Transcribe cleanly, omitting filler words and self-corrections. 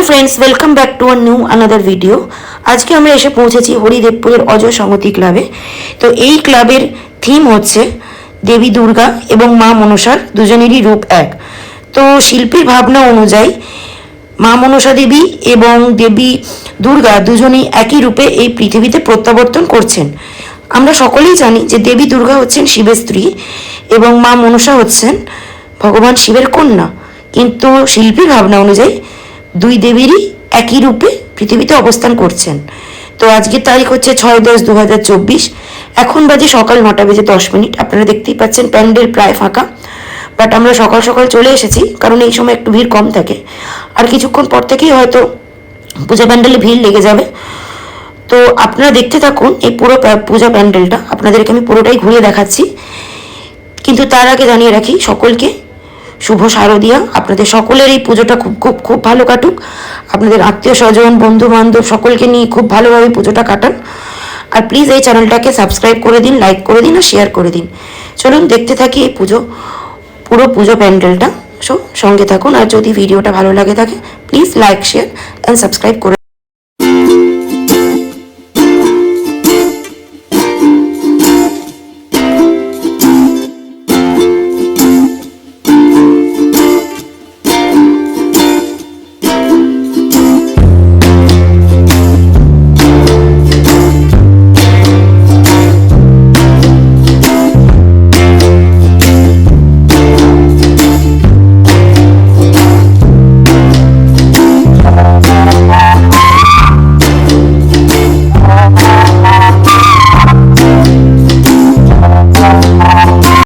Friends, welcome back to a new another video. आज के আমরা এসে পৌঁছেছি হরিদেবপুরের অজয় সংহতি ক্লাবে। তো এই ক্লাবের থিম হচ্ছে দেবী দুর্গা এবং মা মনসার দুজনেরই রূপ এক। তো শিল্পীর ভাবনা অনুযায়ী মা মনসা দেবী এবং দেবী দুর্গা দুজনেই একই রূপে এই পৃথিবীতে প্রত্যাবর্তন করছেন। আমরা সকলেই জানি যে দেবী দুর্গা হচ্ছেন শিবের স্ত্রী এবং মা মনসা হচ্ছেন ভগবান শিবের কন্যা, কিন্তু শিল্পীর ভাবনা অনুযায়ী দুই দেবীরই একই রূপে পৃথিবীতে অবস্থান করছেন। তো আজকের তারিখ হচ্ছে 6-10-2024। এখন বাজে সকাল 9:10। আপনারা দেখতেই পাচ্ছেন প্যান্ডেল প্রায় ফাঁকা, বাট আমরা সকাল সকাল চলে এসেছি কারণ এই সময় একটু ভিড় কম থাকে। আর কিছুক্ষণ পর থেকেই হয়তো পূজা প্যান্ডেলে ভিড় লেগে যাবে। তো আপনারা দেখতে থাকুন এই পুরো পূজা প্যান্ডেলটা, আপনাদেরকে আমি পুরোটাই ঘুরিয়ে দেখাচ্ছি। কিন্তু তার আগে জানিয়ে রাখি সকলকে শুভ শারদিয়া। আপনাদের সকলের এই পুজোটা খুব খুব খুব ভালো কাটুক। আপনাদের আত্মীয় স্বজন বন্ধু বান্ধব সকলকে নিয়ে খুব ভালোভাবে পুজোটা কাটান। আর প্লিজ এই চ্যানেলটাকে সাবস্ক্রাইব করে দিন, লাইক করে দিন আর শেয়ার করে দিন। চলুন দেখতে থাকি এই পুরো পুজো প্যান্ডেলটা। সঙ্গে থাকুন। আর যদি ভিডিওটা ভালো লাগে থাকে please like share and subscribe করে